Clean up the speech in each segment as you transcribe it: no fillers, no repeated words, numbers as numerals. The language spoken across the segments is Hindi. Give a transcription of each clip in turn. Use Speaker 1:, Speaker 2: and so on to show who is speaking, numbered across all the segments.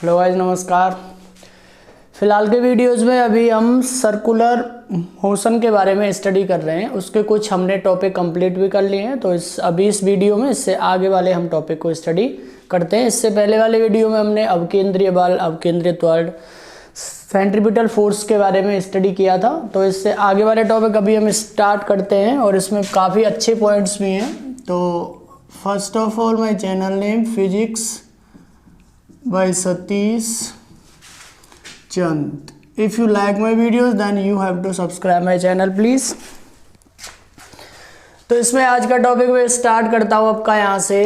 Speaker 1: हेलो गाइस, नमस्कार। फिलहाल के वीडियोस में अभी हम सर्कुलर मोशन के बारे में स्टडी कर रहे हैं। उसके कुछ हमने टॉपिक कंप्लीट भी कर लिए हैं, तो अभी इस वीडियो में इससे आगे वाले हम टॉपिक को स्टडी करते हैं। इससे पहले वाले वीडियो में हमने अवकेंद्रीय बल, अवकेंद्रीय त्वरण, सेंट्रीपिटल फोर्स के बारे में स्टडी किया था। तो इससे आगे वाले टॉपिक अभी हम स्टार्ट करते हैं और इसमें काफ़ी अच्छे पॉइंट्स भी हैं। तो first of all my channel name physics by Satish Chand. If you like my videos then you have to subscribe my channel please. तो इसमें आज का टॉपिक मैं स्टार्ट करता हूँ आपका यहाँ से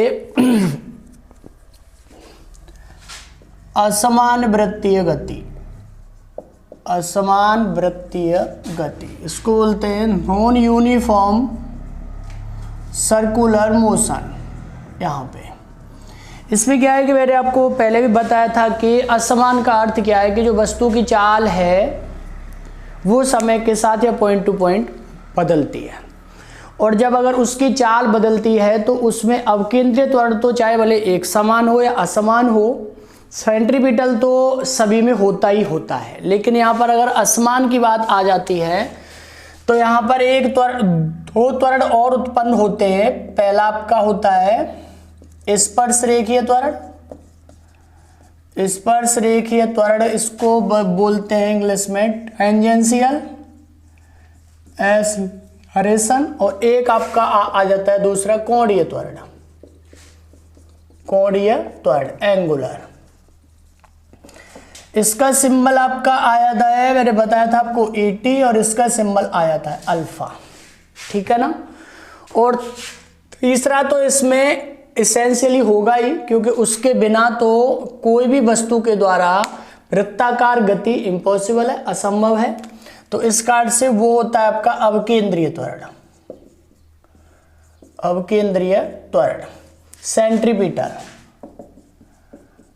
Speaker 1: असमान वृत्तीय गति। असमान वृत्तीय गति इसको बोलते हैं नॉन यूनिफॉर्म सर्कुलर मोशन। यहाँ पे इसमें क्या है कि मैंने आपको पहले भी बताया था कि असमान का अर्थ क्या है कि जो वस्तु की चाल है वो समय के साथ या पॉइंट टू पॉइंट बदलती है, और जब अगर उसकी चाल बदलती है तो उसमें अवकेंद्रीय त्वरण तो चाहे भले एक समान हो या असमान हो, सेंट्रीपिटल तो सभी में होता ही होता है। लेकिन यहाँ पर अगर असमान की बात आ जाती है तो यहाँ पर एक त्वरण, दो त्वरण और उत्पन्न होते हैं। पहला आपका होता है स्पर्श रेखीय त्वरण। स्पर्श रेखीय त्वरण इसको बोलते हैं इंग्लिश में टेंजेंशियल एक्सेलरेशन, और एक आपका आ जाता है दूसरा कोणीय त्वरण। कोणीय त्वरण एंगुलर, इसका सिंबल आपका आया था है, मैंने बताया था आपको ET, और इसका सिंबल आया था अल्फा। ठीक है ना। और तीसरा तो इसमें इसेंशियली होगा ही, क्योंकि उसके बिना तो कोई भी वस्तु के द्वारा वृत्ताकार गति इम्पॉसिबल है, असंभव है। तो इस कार्ड से वो होता है आपका अवकेंद्रीय त्वरण। अवकेंद्रीय त्वरण सेंट्रीपिटल।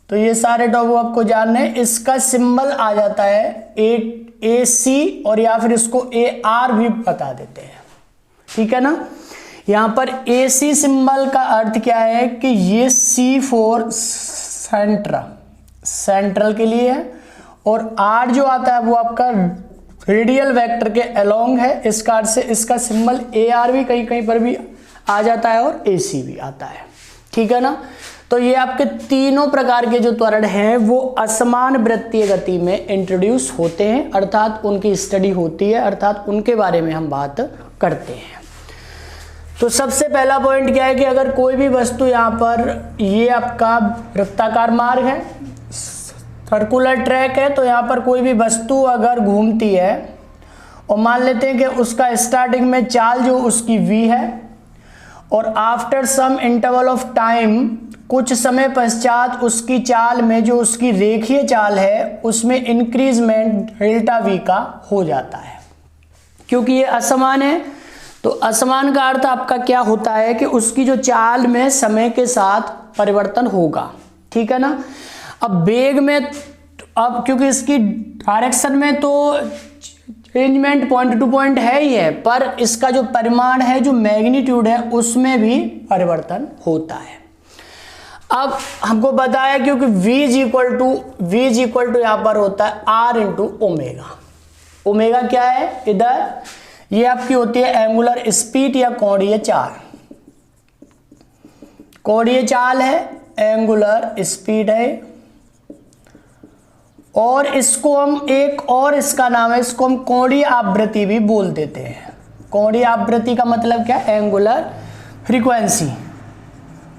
Speaker 1: तो ये सारे टॉपिक आपको जानने हैं। इसका सिंबल आ जाता है AC, और या फिर इसको AR भी बता देते हैं। ठीक है ना। यहां पर AC सिंबल का अर्थ क्या है कि ये C फॉर सेंट्रल के लिए है, और R जो आता है वो आपका रेडियल वेक्टर के अलोंग है। इस कार्ड से इसका सिंबल AR भी कहीं कहीं पर भी आ जाता है और AC भी आता है। ठीक है ना। तो ये आपके तीनों प्रकार के जो त्वरण हैं वो असमान वृत्तीय गति में इंट्रोड्यूस होते हैं, अर्थात उनकी स्टडी होती है, अर्थात उनके बारे में हम बात करते हैं। तो सबसे पहला पॉइंट क्या है कि अगर कोई भी वस्तु यहाँ पर, ये आपका वृत्ताकार मार्ग है, सर्कुलर ट्रैक है, तो यहाँ पर कोई भी वस्तु अगर घूमती है और मान लेते हैं कि उसका स्टार्टिंग में चाल जो उसकी v है, और after some interval of time, कुछ समय पश्चात उसकी चाल में जो उसकी रेखीय चाल है उसमें इंक्रीजमेंट डेल्टा v का हो जाता है। क्योंकि ये असमान है, तो असमान का अर्थ आपका क्या होता है कि उसकी जो चाल में समय के साथ परिवर्तन होगा। ठीक है ना। अब वेग में, अब क्योंकि इसकी डायरेक्शन में तो चेंजमेंट पॉइंट टू पॉइंट है ही है, पर इसका जो परिमाण है, जो मैग्नीट्यूड है, उसमें भी परिवर्तन होता है। अब हमको बताया क्योंकि v इज इक्वल टू यहां पर होता है R इंटू ओमेगा। ओमेगा क्या है इधर, ये आपकी होती है एंगुलर स्पीड या कोणीय चाल। कोणीय चाल है, एंगुलर स्पीड है, और इसको हम एक और इसका नाम है, इसको हम कोणीय आवृत्ति भी बोल देते हैं। कोणीय आवृत्ति का मतलब क्या, एंगुलर फ्रीक्वेंसी।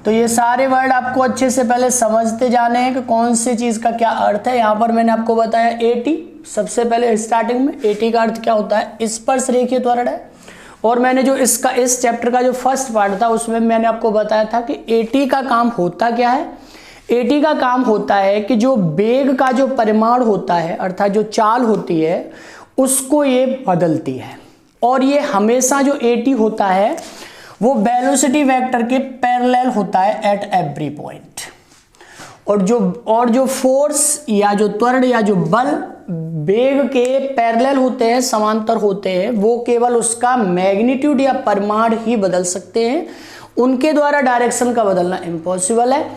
Speaker 1: तो ये सारे वर्ड आपको अच्छे से पहले समझते जाने हैं कि कौन सी चीज का क्या अर्थ है। यहां पर मैंने आपको बताया AT, सबसे पहले स्टार्टिंग में AT का अर्थ क्या होता है, स्पर्श रेखीय त्वरण है। और मैंने जो इसका इस चैप्टर का जो फर्स्ट पार्ट था उसमें मैंने आपको बताया था कि AT का काम होता क्या है। AT का काम होता है कि जो वेग का जो परिमाण होता है, अर्थात जो चाल होती है, उसको ये बदलती है। और ये हमेशा जो AT होता है वो वेलोसिटी वेक्टर के पैरेलल होता है एट एवरी पॉइंट। और जो फोर्स या जो त्वरण या जो बल वेग के पैरेलल होते हैं, समांतर होते हैं, वो केवल उसका मैग्नीट्यूड या परिमाण ही बदल सकते हैं, उनके द्वारा डायरेक्शन का बदलना इम्पॉसिबल है।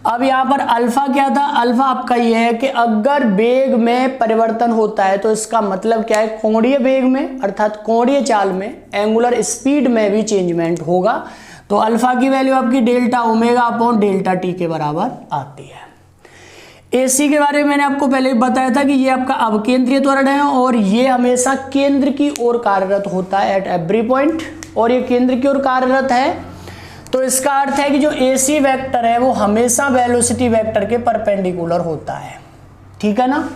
Speaker 1: अब यहाँ पर अल्फा क्या था, अल्फा आपका ये है कि अगर वेग में परिवर्तन होता है तो इसका मतलब क्या है, कोणीय वेग में अर्थात कोणीय चाल में, एंगुलर स्पीड में भी चेंजमेंट होगा। तो अल्फा की वैल्यू आपकी delta omega upon delta T के बराबर आती है। एसी के बारे में मैंने आपको पहले भी बताया था कि ये आपका अवकेंद्रीय त्वरण है और ये हमेशा केंद्र की ओर कार्यरत होता है एट एवरी पॉइंट, और ये केंद्र की ओर कार्यरत है। तो इसका अर्थ है कि जो एसी वेक्टर है वो हमेशा वेलोसिटी वेक्टर के परपेंडिकुलर होता है, ठीक है ना।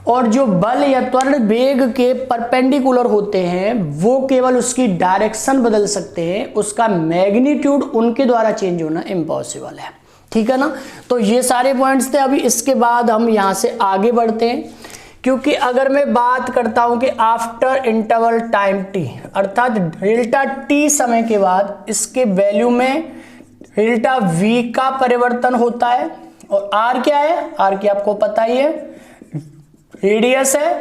Speaker 1: और जो बल या त्वरण वेग के परपेंडिकुलर होते हैं वो केवल उसकी डायरेक्शन बदल सकते हैं, उसका मैग्नीट्यूड उनके द्वारा चेंज होना इम्पॉसिबल है, ठीक है ना। तो ये सारे पॉइंट्स थे। अभी इसके बाद हम यहाँ से आगे बढ़ते हैं, क्योंकि अगर मैं बात करता हूं कि आफ्टर इंटरवल टाइम टी अर्थात डेल्टा टी समय के बाद इसके वैल्यू में डेल्टा वी का परिवर्तन होता है। और आर क्या है, आर की आपको पता ही है, रेडियस है,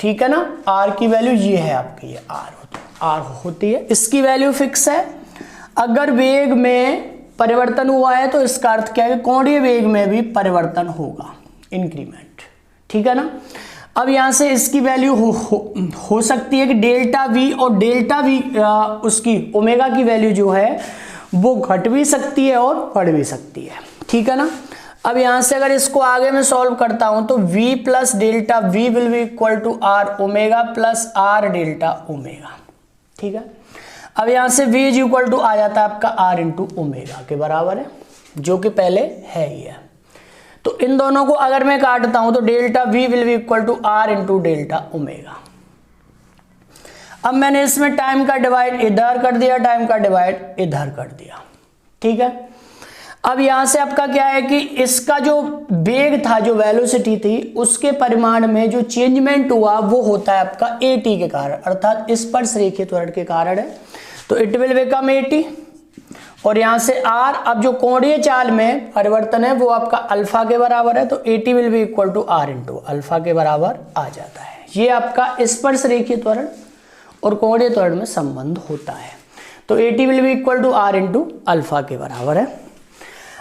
Speaker 1: ठीक है ना। आर की वैल्यू ये है आपकी, ये आर होती है, इसकी वैल्यू फिक्स है। अगर वेग में परिवर्तन हुआ है तो इसका अर्थ क्या है, कोणीय वेग में भी परिवर्तन होगा, इंक्रीमेंट, ठीक है ना। अब यहां से इसकी वैल्यू हो सकती है कि डेल्टा वी, और डेल्टा वी उसकी ओमेगा की वैल्यू जो है वो घट भी सकती है और बढ़ भी सकती है, ठीक है ना। अब यहां से अगर इसको आगे मैं सॉल्व करता हूं तो v plus delta v will be equal to r omega plus r delta omega, ठीक है। अब यहां से v इज इक्वल टू आ जाता है आपका r इंटू ओमेगा के बराबर है, जो कि पहले है ही है। तो इन दोनों को अगर मैं काटता हूं तो delta v will be equal to r into delta omega. अब मैंने इसमें टाइम का डिवाइड इधर कर दिया, टाइम का डिवाइड इधर कर दिया, ठीक है। अब यहां से आपका क्या है कि इसका जो वेग था, जो वेलोसिटी थी, उसके परिमाण में जो चेंजमेंट हुआ वो होता है आपका at के कारण, अर्थात स्पर्श रेखीय त्वरण के कारण है। तो इट विल बिकम at, और यहां से r, अब जो कोणीय चाल में परिवर्तन है वो आपका अल्फा के बराबर है, तो at will be equal to r into alpha के बराबर आ जाता है। ये आपका स्पर्श रेखीय त्वरण और कोणीय त्वरण में संबंध होता है। तो at will be equal to r into alpha के बराबर है।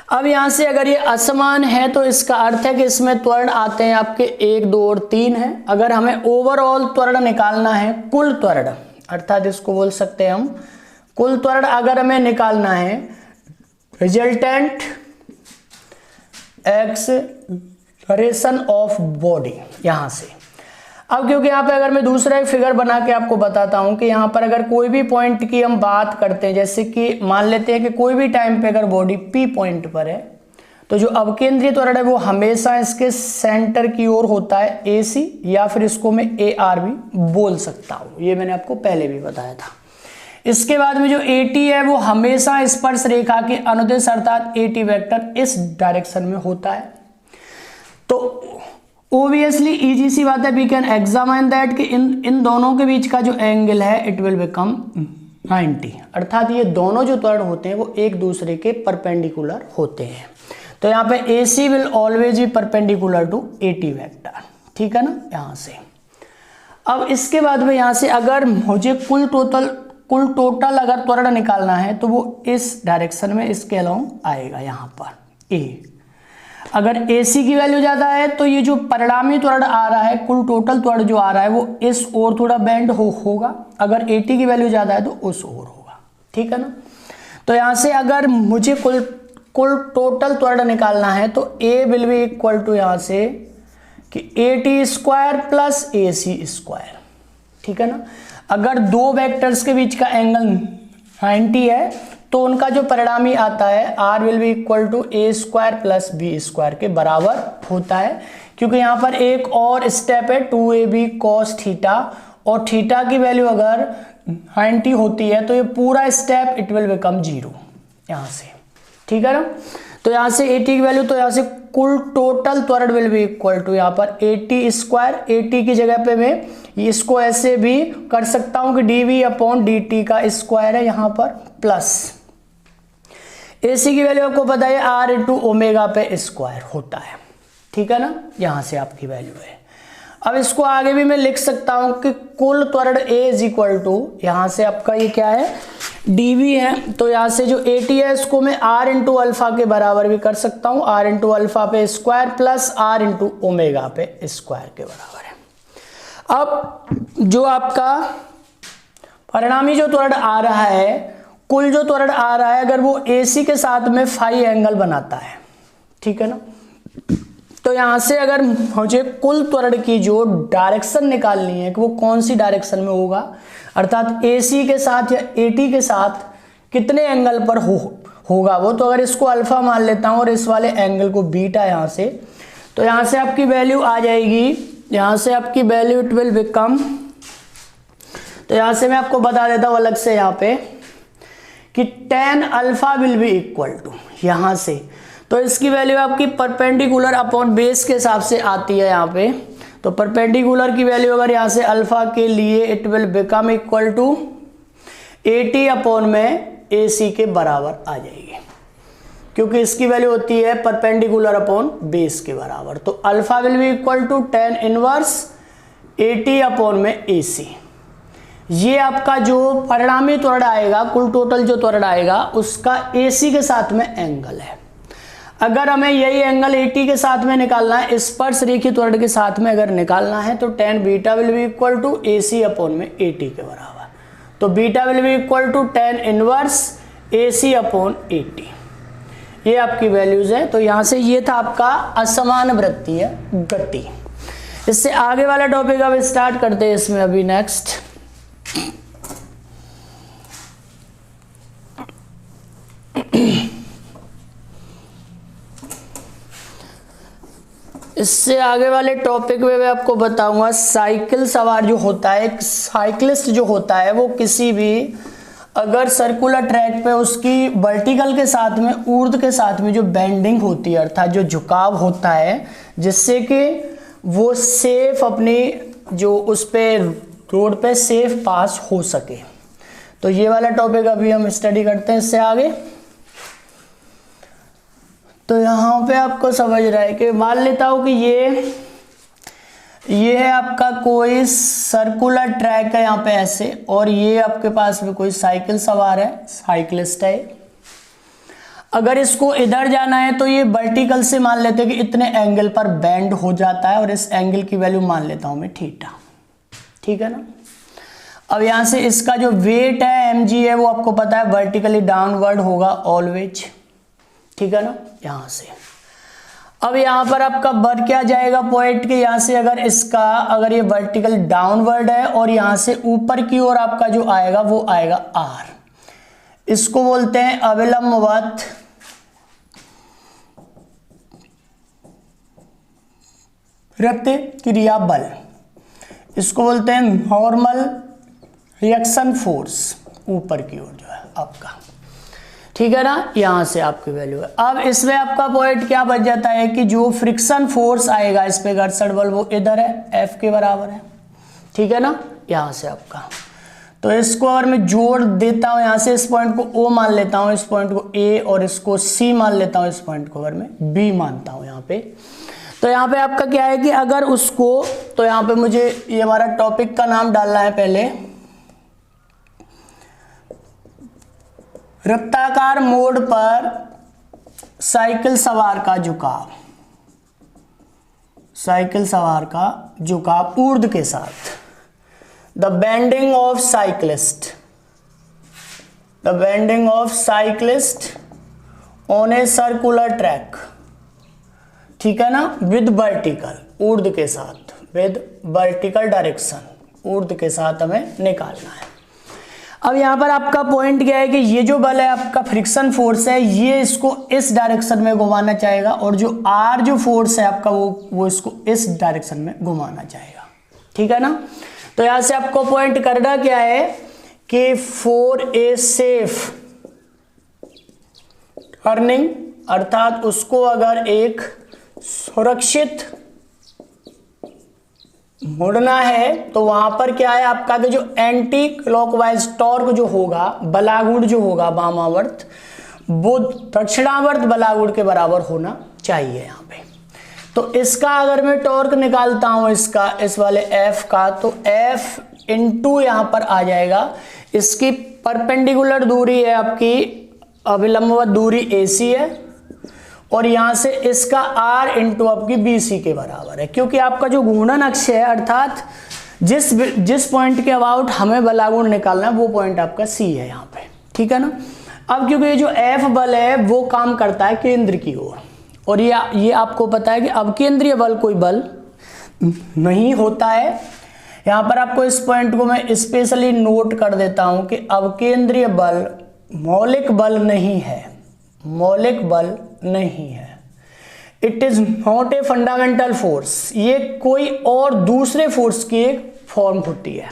Speaker 1: अब यहां से अगर ये असमान है तो इसका अर्थ है कि इसमें त्वरण आते हैं आपके 1, 2 और 3 है। अगर हमें ओवरऑल त्वरण निकालना है, कुल त्वरण, अर्थात इसको बोल सकते हैं हम कुल त्वरण अगर हमें निकालना है, रिजल्टेंट एक्सेलरेशन ऑफ बॉडी, यहां से। अब क्योंकि यहाँ पे अगर मैं दूसरा एक फिगर बना के आपको बताता हूं कि यहाँ पर अगर कोई भी पॉइंट की हम बात करते हैं, जैसे कि मान लेते हैं कि कोई भी टाइम पे अगर बॉडी P पॉइंट पर है तो जो अवकेंद्रीय त्वरण है वो हमेशा इसके सेंटर की ओर होता है AC, या फिर इसको मैं AR भी बोल सकता हूं, ये मैंने आपको पहले भी बताया था। इसके बाद में जो AT है वो हमेशा स्पर्श रेखा के अनुदिश अर्थात AT वेक्टर इस डायरेक्शन में होता है। तो ओबियसली इजी सी बात है, वी कैन एग्जामिन दैट कि इन दोनों के बीच का जो एंगल है इट विल बिकम 90, अर्थात ये दोनों जो त्वरण होते हैं वो एक दूसरे के परपेंडिकुलर होते हैं। तो यहाँ पे AC will always be perpendicular to AT vector, ठीक है ना, यहाँ से। अब इसके बाद में यहाँ से अगर मुझे कुल टोटल अगर त्वरण निकालना है तो वो इस डायरेक्शन में इसके अलोंग आएगा, यहाँ पर A। अगर AC की वैल्यू ज्यादा है तो ये जो परिणामी त्वरण आ रहा है, कुल टोटल त्वरण जो आ रहा है वो इस ओर थोड़ा बेंड होगा, अगर AT की वैल्यू ज्यादा है तो उस ओर होगा, ठीक है ना। तो यहां से अगर मुझे कुल टोटल त्वरण निकालना है तो A will be equal to यहां से कि AT square plus AC square, ठीक है ना। अगर दो वेक्टर्स के बीच का एंगल 90 है तो उनका जो परिणामी आता है R will be equal to A square plus B square के बराबर होता है, क्योंकि यहाँ पर एक और स्टेप है 2AB cos थीटा, और थीटा की वैल्यू अगर 90 होती है तो ये पूरा स्टेप इट विल बिकम 0 यहाँ से, ठीक है ना। तो यहाँ से AT की वैल्यू, तो यहाँ से कुल टोटल त्वरण विल बी इक्वल टू यहाँ पर AT स्क्वायर, AT की जगह पे मैं इसको ऐसे भी कर सकता हूँ कि dV अपॉन dt का स्क्वायर है यहाँ पर, प्लस AC की वैल्यू आपको पता है R इंटू ओमेगा पे स्क्वायर होता है, ठीक है ना, यहां से आपकी वैल्यू है। अब इसको आगे भी मैं लिख सकता हूं कि कुल त्वरण A इज इक्वल टू, यहां से आपका ये क्या है dv है, तो यहां से जो at है इसको मैं r इंटू अल्फा के बराबर भी कर सकता हूं, r इंटू अल्फा पे square plus r into omega पे स्क्वायर के बराबर है। अब जो आपका परिणामी जो त्वरण आ रहा है, कुल जो त्वरण आ रहा है, अगर वो AC के साथ में फाई एंगल बनाता है, ठीक है ना, तो यहां से अगर मुझे कुल त्वरण की जो डायरेक्शन निकालनी है कि वो कौन सी डायरेक्शन में होगा, अर्थात AC के साथ या AT के साथ कितने एंगल पर होगा वो, तो अगर इसको अल्फा मान लेता हूं और इस वाले एंगल को बीटा यहां से, तो यहां से आपकी वैल्यू आ जाएगी, यहां से आपकी वैल्यू इट विल बिकम, तो यहां से मैं आपको बता देता हूं अलग से यहां पे कि tan alpha will be equal to, यहां से तो इसकी वैल्यू आपकी परपेंडिकुलर अपॉन बेस के हिसाब से आती है यहाँ पे, तो परपेंडिकुलर की वैल्यू अगर यहाँ से अल्फा के लिए it will become equal to 80 upon में AC के बराबर आ जाएगी, क्योंकि इसकी वैल्यू होती है परपेंडिकुलर अपॉन बेस के बराबर, तो alpha will be equal to tan inverse 80 upon में AC। ये आपका जो परिणामी त्वरण आएगा, कुल टोटल जो त्वरण आएगा उसका AC के साथ में एंगल है। अगर हमें यही एंगल 80 के साथ में निकालना है, स्पर्श रेखीय त्वरण के साथ में अगर निकालना है, तो tan beta will be equal to AC upon में 80 के बराबर, तो beta will be equal to tan inverse AC upon 80। ये आपकी वैल्यूज है। तो यहां से ये था आपका असमान वृत्तीय गति। इससे आगे वाला टॉपिक अब स्टार्ट करते हैं इसमें अभी नेक्स्ट। इससे आगे वाले टॉपिक में मैं आपको बताऊंगा साइकिल सवार जो होता है, एक साइकिलिस्ट जो होता है वो किसी भी अगर सर्कुलर ट्रैक पे उसकी वर्टिकल के साथ में ऊर्ध्व के साथ में जो बेंडिंग होती है अर्थात जो झुकाव होता है, जिससे कि वो सेफ अपनी जो उस पे रोड पे सेफ पास हो सके, तो ये वाला टॉपिक अभी हम स्टडी करते हैं इससे आगे। तो यहाँ पे आपको समझ रहा है कि मान लेता हूँ कि ये है आपका कोई सर्कुलर ट्रैक है यहाँ पे ऐसे, और ये आपके पास में कोई साइकिल सवार है, साइकिलिस्ट है। अगर इसको इधर जाना है तो ये वर्टिकल से मान लेते हैं कि इतने एंगल पर बेंड हो जाता है, और इस एंगल की वैल्यू मान लेता हूँ मैं थीटा, ठीक है ना। अब यहाँ से इसका जो वेट है mg है वो आपको पता है वर्टिकली डाउनवर्ड होगा ऑलवेज, ठीक है ना। यहां से अब यहां पर आपका बढ़ क्या जाएगा पॉइंट के, यहां से अगर ये वर्टिकल डाउनवर्ड है और यहां से ऊपर की ओर आपका जो आएगा वो आएगा r, इसको बोलते हैं अविलंबवत प्रतिक्रिया बल, इसको बोलते हैं नॉर्मल रिएक्शन फोर्स, ऊपर की ओर जो है आपका, ठीक है ना। यहां से आपकी वैल्यू है। अब इसमें आपका पॉइंट क्या बच जाता है कि जो फ्रिक्शन फोर्स आएगा इस पे घर्षण बल वो इधर है F के बराबर है, ठीक है ना। यहां से आपका तो इसको अगर मैं जोड़ देता हूं, यहां से इस पॉइंट को O मान लेता हूं, इस पॉइंट को A और इसको C मान लेता हूं, इस पॉइंट को अगर मैं B मानता हूं यहाँ पे, तो यहाँ पे आपका क्या है कि अगर उसको, तो यहाँ पे मुझे ये हमारा टॉपिक का नाम डालना है पहले, वृत्ताकार मोड़ पर साइकिल सवार का झुकाव, साइकिल सवार का झुकाव ऊर्ध्व के साथ, the bending of cyclist, the bending of cyclist on a circular track, ठीक है ना, विद वर्टिकल, ऊर्ध्व के साथ, विद वर्टिकल डायरेक्शन, ऊर्ध्व के साथ हमें निकालना है। अब यहां पर आपका पॉइंट क्या है कि ये जो बल है आपका फ्रिक्शन फोर्स है, ये इसको इस डायरेक्शन में घुमाना चाहेगा, और जो आर जो फोर्स है आपका वो इसको इस डायरेक्शन में घुमाना चाहेगा, ठीक है ना। तो यहां से आपको पॉइंट करना क्या है कि फॉर ए सेफ टर्निंग, अर्थात उसको अगर एक सुरक्षित मुड़ना है तो वहां पर क्या है आपका कि जो एंटी क्लॉकवाइज टॉर्क जो होगा, बलागुण जो होगा वामावर्त, वो दक्षिणावर्त बलागुण के बराबर होना चाहिए यहाँ पे, तो इसका अगर मैं टॉर्क निकालता हूं इसका, इस वाले F का, तो F इंटू यहां पर आ जाएगा, इसकी परपेंडिकुलर दूरी है आपकी, अभिलंबवत दूरी AC है, और यहां से इसका R इंटू आपकी BC के बराबर है, क्योंकि आपका जो घूर्णन अक्ष है, अर्थात जिस पॉइंट के अबाउट हमें बलागुण निकालना है वो पॉइंट आपका C है यहाँ पे, ठीक है ना। अब क्योंकि ये जो F बल है वो काम करता है केंद्र की ओर, और ये आपको पता है कि अवकेंद्रीय बल कोई बल नहीं होता है। यहाँ पर आपको इस पॉइंट को मैं स्पेशली नोट कर देता हूं कि अवकेंद्रीय बल मौलिक बल नहीं है, मौलिक बल नहीं है। It is not a fundamental force, ये कोई और दूसरे फोर्स की एक फॉर्म होती है।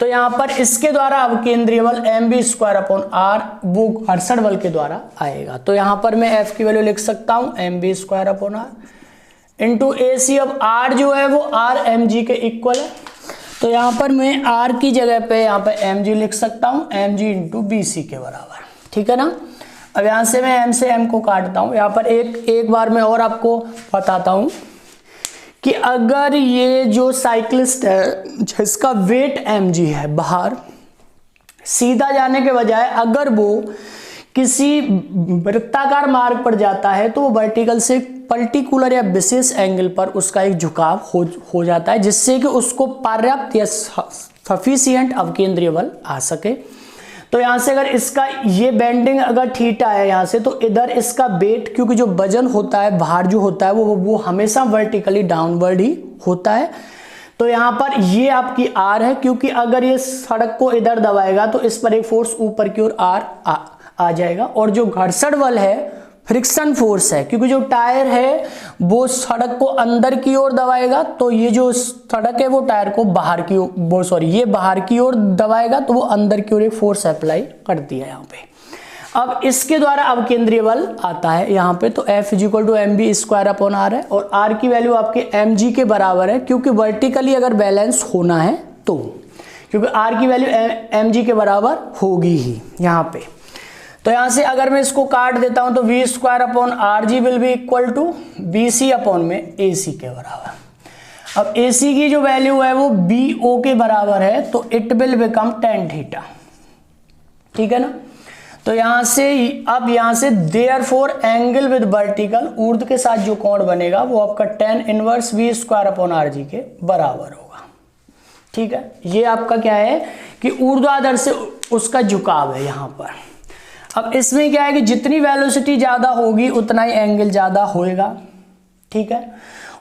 Speaker 1: तो यहां पर इसके द्वारा अवकेंद्रीय बल mv²/r वो घर्षण बल के द्वारा आएगा। तो यहां पर मैं F की वैल्यू लिख सकता हूं mv²/r इंटू AC। अब R जो है वो R mg के इक्वल है, तो यहां पर मैं R की जगह पे यहां पे mg लिख सकता हूं, mg इंटू BC के बराबर, ठीक है ना। अब यहां से मैं m से m को काटता हूं। यहां पर एक बार मैं और आपको बताता हूं कि अगर ये जो साइक्लिस्ट है जिसका वेट mg है, बाहर सीधा जाने के बजाय अगर वो किसी वृत्ताकार मार्ग पर जाता है तो वो वर्टिकल से पर्टिकुलर या विशेष एंगल पर उसका एक झुकाव हो जाता है, जिससे कि उसको पर्याप्त या सफिशिएंट अवकेंद्रीय बल आ सके। तो यहां से अगर इसका ये बेंडिंग अगर थीटा है यहां से, तो इधर इसका वेट, क्योंकि जो वजन होता है बाहर जो होता है वो हमेशा वर्टिकली डाउनवर्ड ही होता है। तो यहां पर ये आपकी R है, क्योंकि अगर ये सड़क को इधर दबाएगा तो इस पर एक फोर्स ऊपर की ओर R आ जाएगा। और जो घर्षण बल है फ्रिक्शन फोर्स है, क्योंकि जो टायर है वो सड़क को अंदर की ओर दबाएगा, तो ये जो सड़क है वो टायर को बाहर की ओर, ये बाहर की ओर दबाएगा, तो वो अंदर की ओर एक फोर्स अप्लाई करती है यहाँ पे। अब इसके द्वारा अवकेंद्रीय बल आता है यहाँ पे, तो F = mv²/r है, और R की वैल्यू आपके mg के बराबर है, क्योंकि वर्टिकली अगर बैलेंस होना है तो, क्योंकि R की वैल्यू mg के बराबर होगी ही यहाँ पे। तो यहां से अगर मैं इसको काट देता हूं तो v²/rg will be equal to BC/AC के बराबर। अब AC की जो वैल्यू है वो BO के बराबर है, तो it will become tan theta, ठीक है ना। तो यहां से देयरफॉर एंगल विद वर्टिकल, ऊर्ध्व के साथ जो कोण बनेगा वो आपका tan इनवर्स v²/rg के बराबर होगा, ठीक है। ये आपका क्या है कि ऊर्ध्वाधर से उसका झुकाव है यहां पर। अब इसमें क्या है कि जितनी वेलोसिटी ज्यादा होगी उतना ही एंगल ज्यादा होएगा, ठीक है,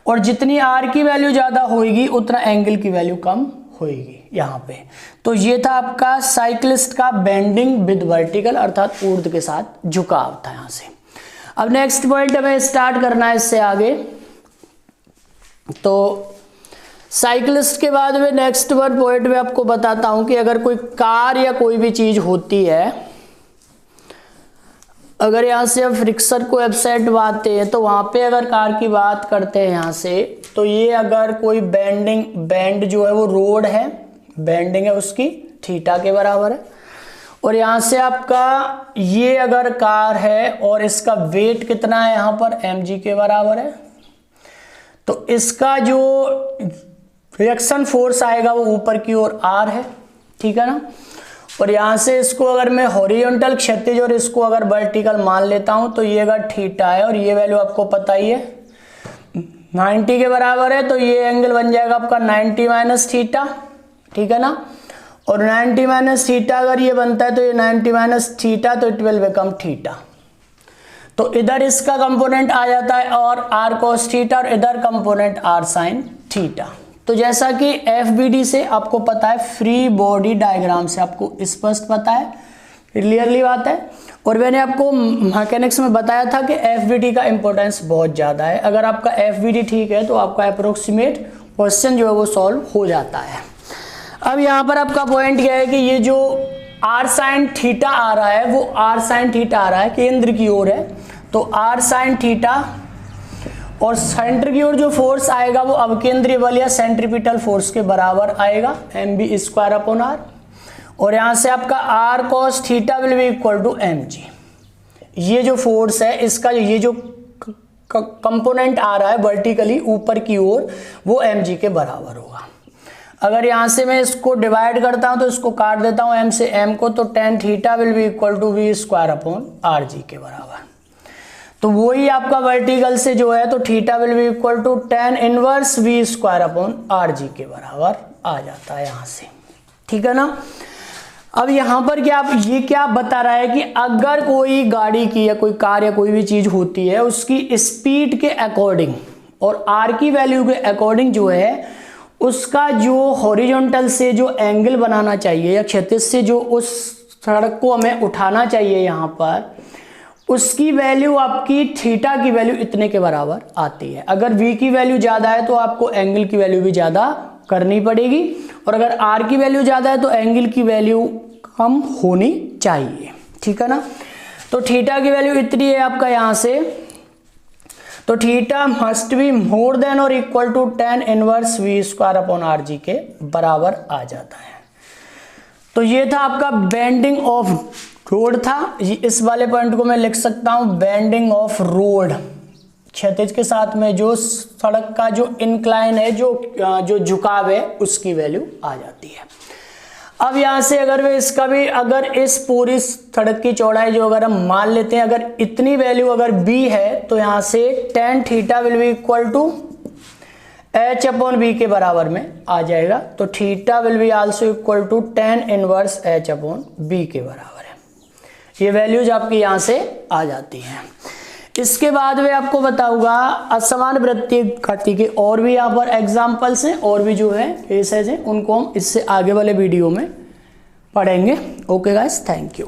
Speaker 1: और जितनी R की वैल्यू ज्यादा होगी उतना एंगल की वैल्यू कम होएगी यहाँ पे। तो ये था आपका साइक्लिस्ट का बेंडिंग विद वर्टिकल, अर्थात ऊर्ध्व के साथ झुकाव था यहाँ से। अब नेक्स्ट पॉइंट हमें स्टार्ट करना है इससे आगे। तो साइक्लिस्ट के बाद में नेक्स्ट पॉइंट में आपको बताता हूं कि अगर कोई कार या कोई भी चीज होती है, अगर यहाँ से अब फ्रिक्शन को एब्सेंट बांधते हैं, तो वहां पे अगर कार की बात करते हैं यहाँ से, तो ये अगर कोई बैंड जो है वो रोड है, बेंडिंग है उसकी थीटा के बराबर है, और यहाँ से आपका ये अगर कार है और इसका वेट कितना है यहाँ पर mg के बराबर है, तो इसका जो रिएक्शन फोर्स आएगा वो ऊपर की ओर R है, ठीक है ना। और यहां से इसको अगर मैं हॉरिजॉन्टल क्षैतिज और इसको अगर वर्टिकल मान लेता हूं, तो ये अगर थीटा है और ये वैल्यू आपको पता ही है 90 के बराबर है, तो ये एंगल बन जाएगा आपका 90 - थीटा, ठीक है ना। और 90 - थीटा अगर ये बनता है तो ये 90 - थीटा, तो इट विल बिकम थीटा। तो इधर इसका कंपोनेंट आ जाता है और r cos थीटा, और इधर कंपोनेंट r sin थीटा। तो जैसा कि FBD से आपको पता है, फ्री बॉडी डायग्राम से आपको स्पष्ट पता है, क्लियरली बात है। और मैंने आपको मैकेनिक्स में बताया था कि FBD का इंपॉर्टेंस बहुत ज़्यादा है। अगर आपका FBD ठीक है तो आपका अप्रोक्सीमेट क्वेश्चन जो है वो सॉल्व हो जाता है। अब यहाँ पर आपका पॉइंट क्या है कि ये जो r sin थीटा आ रहा है वो r sin थीटा आ रहा है, केंद्र की ओर है, तो r sin थीटा, और सेंटर की ओर जो फोर्स आएगा वो अवकेंद्रीय बल या सेंट्रीपिटल फोर्स के बराबर आएगा mv²/r, और यहां से आपका r cos theta will be equal to mg। ये जो फोर्स है इसका ये जो कंपोनेंट आ रहा है वर्टिकली ऊपर की ओर, वो mg के बराबर होगा। अगर यहाँ से मैं इसको डिवाइड करता हूँ तो इसको काट देता हूँ m से m को, तो tan theta will be equal to v square upon R G के बराबर। तो वही आपका वर्टिकल से जो है तो theta will be equal to tan inverse v square upon R G के बराबर आ जाता है यहाँ से, ठीक है ना। अब यहाँ पर ये क्या बता रहा है कि अगर कोई गाड़ी की या कोई कार या कोई भी चीज होती है, उसकी स्पीड के अकॉर्डिंग और आर की वैल्यू के अकॉर्डिंग जो है उसका जो हॉरिजॉन्टल से जो एंगल बनाना चाहिए या क्षैतिज से जो उस सड़क को हमें उठाना चाहिए यहाँ पर, उसकी वैल्यू आपकी थीटा की वैल्यू इतने के बराबर आती है। अगर v की वैल्यू ज़्यादा है तो आपको एंगल की वैल्यू भी ज़्यादा करनी पड़ेगी, और अगर r की वैल्यू ज़्यादा है तो एंगल की वैल्यू कम होनी चाहिए, ठीक है ना। तो थीटा की वैल्यू इतनी है आपका यहाँ से, तो theta must be more than और equal to tan inverse v square upon R G के बराबर आ जाता है। तो ये था आपका बेंडिंग ऑफ रोड था। इस वाले पॉइंट को मैं लिख सकता हूं बेंडिंग ऑफ रोड, क्षैतिज के साथ में जो सड़क का जो इंक्लाइन है, जो झुकाव है, उसकी वैल्यू आ जाती है। अब यहां से अगर वे इसका भी, अगर इस पूरी सड़क की चौड़ाई जो अगर हम मान लेते हैं, अगर इतनी वैल्यू अगर b है, तो यहां से tan theta will be equal to h upon b के बराबर में आ जाएगा। तो theta will be also equal to tan inverse h upon b के बराबर है। ये वैल्यूज आपकी यहां से आ जाती हैं। इसके बाद मैं आपको बताऊंगा असमान वृत्तीय गति के और भी यहाँ पर एग्जाम्पल्स हैं, और भी जो है केसेस हैं, उनको हम इससे आगे वाले वीडियो में पढ़ेंगे। Okay guys, thank you.